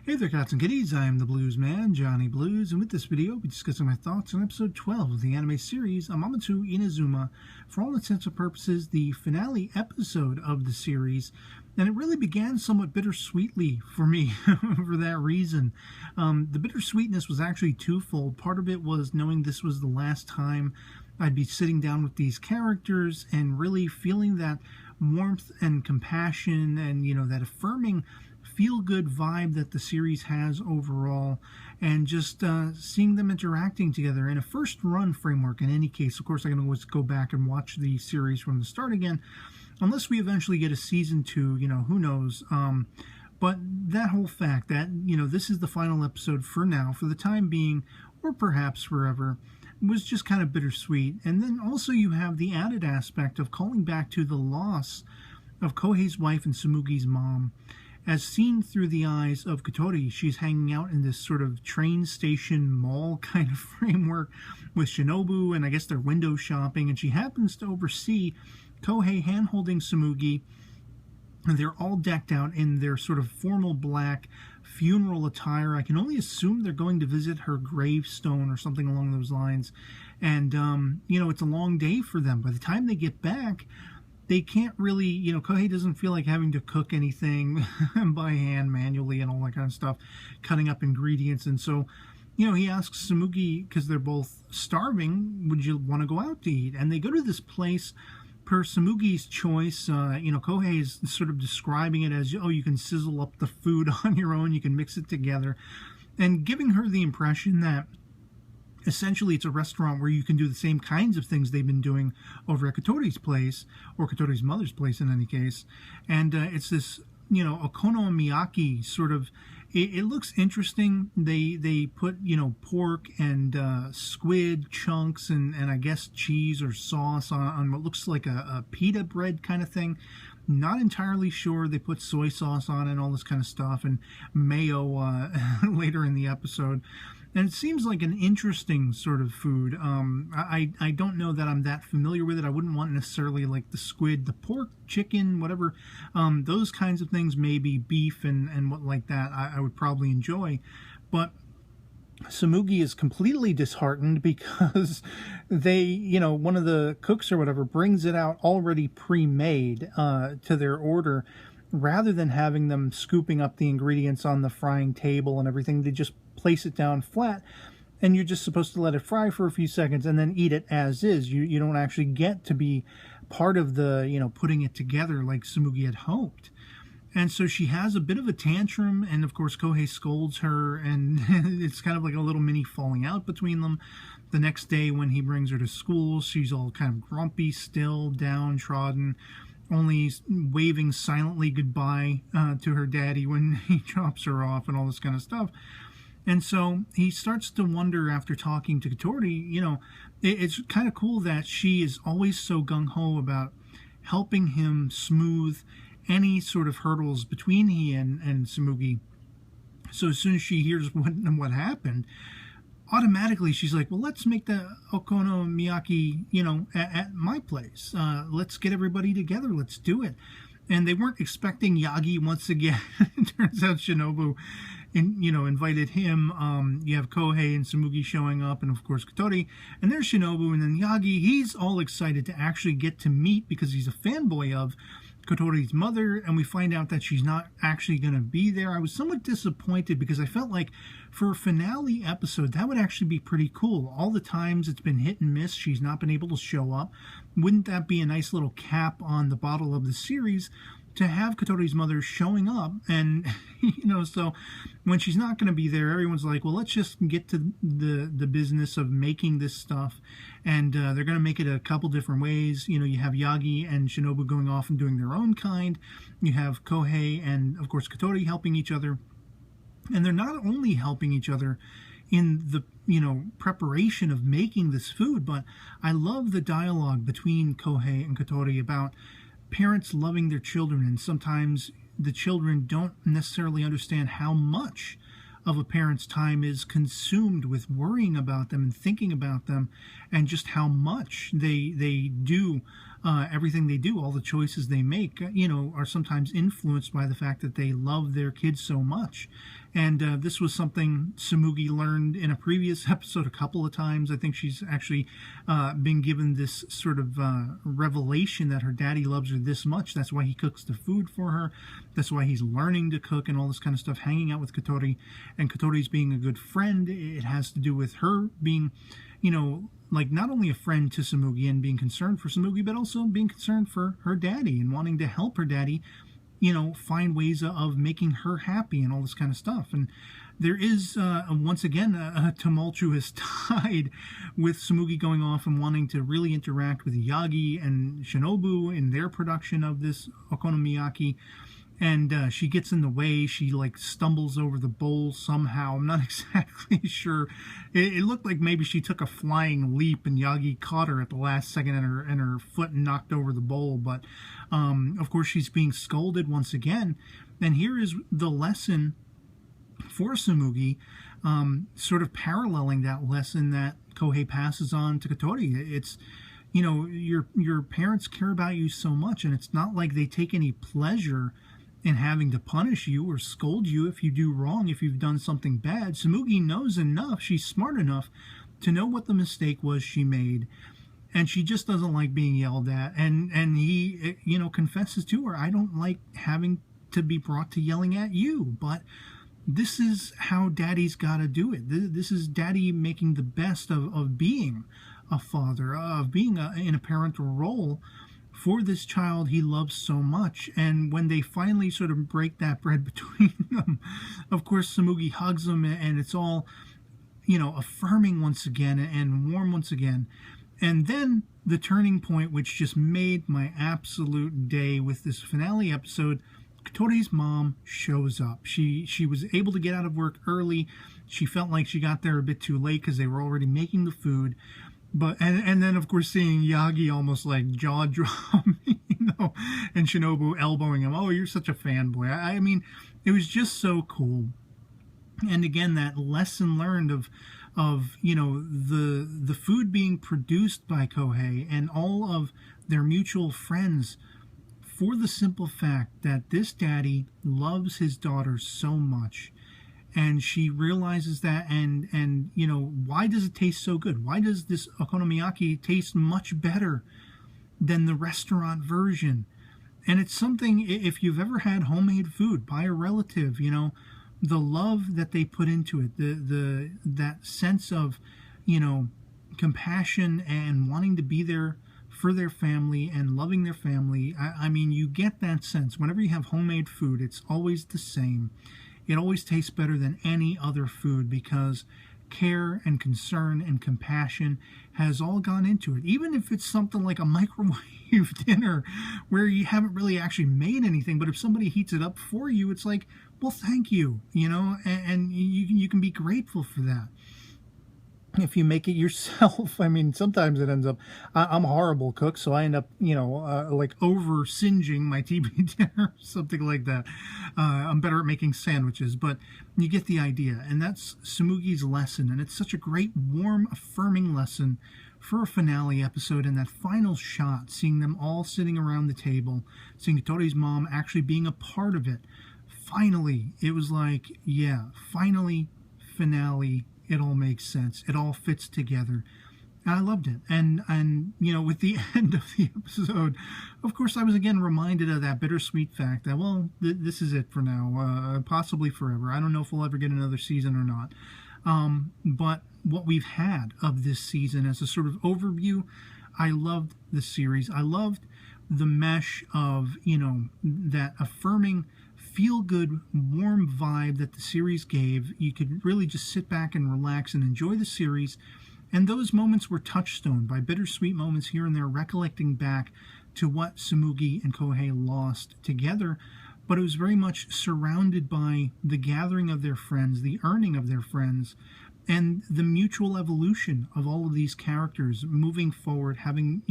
Hey there, cats and kitties. I am the Blues Man, Johnny Blues, and with this video, I'll be discussing my thoughts on episode 12 of the anime series Amaama to Inazuma. For all intents and purposes, the finale episode of the series, and it really began somewhat bittersweetly for me for that reason. The bittersweetness was actually twofold. Part of it was knowing this was the last time I'd be sitting down with these characters and really feeling that warmth and compassion and, that affirming feel-good vibe that the series has overall, and just seeing them interacting together in a first-run framework. In any case, of course, I can always go back and watch the series from the start again, unless we eventually get a season 2, who knows. But that whole fact that, this is the final episode for now, for the time being, or perhaps forever, was just kind of bittersweet. And then also you have the added aspect of calling back to the loss of Kohei's wife and Tsumugi's mom. As seen through the eyes of Kotori, she's hanging out in this sort of train station mall kind of framework with Shinobu, and I guess they're window shopping, and she happens to oversee Kohei hand-holding Tsumugi, and they're all decked out in their sort of formal black funeral attire. I can only assume they're going to visit her gravestone or something along those lines, and, it's a long day for them. By the time they get back, they can't really, Kohei doesn't feel like having to cook anything by hand manually and all that kind of stuff, cutting up ingredients. And so, he asks Tsumugi, because they're both starving, would you want to go out to eat? And they go to this place per Tsumugi's choice. Kohei is sort of describing it as, you can sizzle up the food on your own, you can mix it together, and giving her the impression that essentially it's a restaurant where you can do the same kinds of things they've been doing over at Kotori's place, or Kotori's mother's place in any case. And it's this, okonomiyaki sort of, it looks interesting. They put, pork and squid chunks and I guess cheese or sauce on what looks like a pita bread kind of thing. Not entirely sure. They put soy sauce on it and all this kind of stuff, and mayo later in the episode. And it seems like an interesting sort of food. I don't know that I'm that familiar with it. I wouldn't want necessarily like the squid, the pork, chicken, whatever. Those kinds of things, maybe beef and what like that, I would probably enjoy. But Tsumugi is completely disheartened because they, one of the cooks or whatever brings it out already pre-made to their order, rather than having them scooping up the ingredients on the frying table and everything. They just place it down flat, and you're just supposed to let it fry for a few seconds and then eat it as is. You don't actually get to be part of the, putting it together like Tsumugi had hoped. And so she has a bit of a tantrum, and of course Kohei scolds her, and it's kind of like a little mini falling out between them. The next day when he brings her to school, she's all kind of grumpy still, downtrodden, only waving silently goodbye to her daddy when he drops her off and all this kind of stuff. And so he starts to wonder, after talking to Kotori, it's kind of cool that she is always so gung-ho about helping him smooth any sort of hurdles between he and Tsumugi. So as soon as she hears what happened, automatically she's like, well, let's make the okonomiyaki, at my place. Let's get everybody together. Let's do it. And they weren't expecting Yagi once again. It turns out Shinobu, invited him. You have Kohei and Tsumugi showing up, and of course Kotori. And there's Shinobu, and then Yagi, he's all excited to actually get to meet, because he's a fanboy of Kotori's mother, and we find out that she's not actually going to be there. I was somewhat disappointed, because I felt like for a finale episode, that would actually be pretty cool. All the times it's been hit and miss, she's not been able to show up. Wouldn't that be a nice little cap on the bottle of the series, to have Kotori's mother showing up? And, so when she's not going to be there, everyone's like, well, let's just get to the business of making this stuff. And they're going to make it a couple different ways. You have Yagi and Shinobu going off and doing their own kind. You have Kohei and, of course, Kotori helping each other. And they're not only helping each other in the, preparation of making this food, but I love the dialogue between Kohei and Kotori about parents loving their children, and sometimes the children don't necessarily understand how much of a parent's time is consumed with worrying about them and thinking about them, and just how much they do everything they do, all the choices they make, are sometimes influenced by the fact that they love their kids so much. And this was something Tsumugi learned in a previous episode a couple of times. I think she's actually been given this sort of revelation that her daddy loves her this much. That's why he cooks the food for her. That's why he's learning to cook and all this kind of stuff, hanging out with Kotori. And Kotori's being a good friend. It has to do with her being, like not only a friend to Tsumugi and being concerned for Tsumugi, but also being concerned for her daddy and wanting to help her daddy, find ways of making her happy and all this kind of stuff. And there is, once again, a tumultuous tide with Tsumugi going off and wanting to really interact with Yagi and Shinobu in their production of this okonomiyaki. And she gets in the way. She stumbles over the bowl somehow. I'm not exactly sure. It looked like maybe she took a flying leap and Yagi caught her at the last second and her foot knocked over the bowl. But of course she's being scolded once again. And here is the lesson for Tsumugi, sort of paralleling that lesson that Kohei passes on to Kotori. It's, your parents care about you so much, and it's not like they take any pleasure in having to punish you or scold you if you do wrong, if you've done something bad. Tsumugi knows enough, she's smart enough to know what the mistake was she made, and she just doesn't like being yelled at. And he, confesses to her, I don't like having to be brought to yelling at you, but this is how daddy's got to do it. This is daddy making the best of being a father, of being in a parental role for this child he loves so much. And when they finally sort of break that bread between them, of course Tsumugi hugs him, and it's all, affirming once again and warm once again. And then the turning point, which just made my absolute day with this finale episode, Kotori's mom shows up. She was able to get out of work early. She felt like she got there a bit too late because they were already making the food. But and then of course seeing Yagi almost jaw dropping, and Shinobu elbowing him. Oh, you're such a fanboy. I mean, it was just so cool. And again, that lesson learned of the food being produced by Kohei and all of their mutual friends, for the simple fact that this daddy loves his daughter so much. And she realizes that, and why does it taste so good? Why does this okonomiyaki taste much better than the restaurant version? And it's something, if you've ever had homemade food by a relative, the love that they put into it, that sense of, compassion and wanting to be there for their family and loving their family. I mean, you get that sense. Whenever you have homemade food, it's always the same. It always tastes better than any other food because care and concern and compassion has all gone into it. Even if it's something like a microwave dinner where you haven't really actually made anything, but if somebody heats it up for you, it's like, well, thank you, and you can be grateful for that. If you make it yourself, I mean, sometimes it ends up, I'm a horrible cook, so I end up, over singeing my TB dinner, something like that. I'm better at making sandwiches, but you get the idea. And that's Tsumugi's lesson, and it's such a great, warm, affirming lesson for a finale episode. And that final shot, seeing them all sitting around the table, seeing Kotori's mom actually being a part of it. Finally, it was like, yeah, finally, finale. It all makes sense. It all fits together. And I loved it. And with the end of the episode, of course, I was again reminded of that bittersweet fact that, well, this is it for now, possibly forever. I don't know if we'll ever get another season or not. But what we've had of this season as a sort of overview, I loved the series. I loved the mesh of, that affirming, feel-good, warm vibe that the series gave. You could really just sit back and relax and enjoy the series. And those moments were touchstone by bittersweet moments here and there, recollecting back to what Tsumugi and Kohei lost together. But it was very much surrounded by the gathering of their friends, the earning of their friends, and the mutual evolution of all of these characters moving forward, having,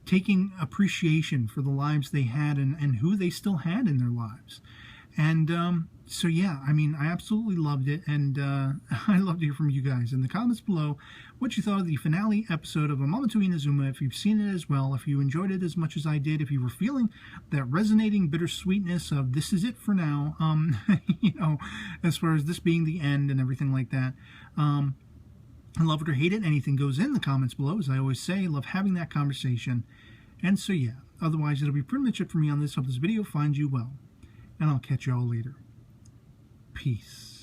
taking appreciation for the lives they had and who they still had in their lives. And So yeah, I mean, I absolutely loved it, and I'd love to hear from you guys in the comments below what you thought of the finale episode of Amaama to Inazuma, if you've seen it as well, if you enjoyed it as much as I did, if you were feeling that resonating bittersweetness of this is it for now, you know, as far as this being the end and everything like that. I love it or hate it, anything goes in the comments below, as I always say. I love having that conversation. And so yeah, otherwise it'll be pretty much it for me on this. Hope this video finds you well, and I'll catch you all later. Peace.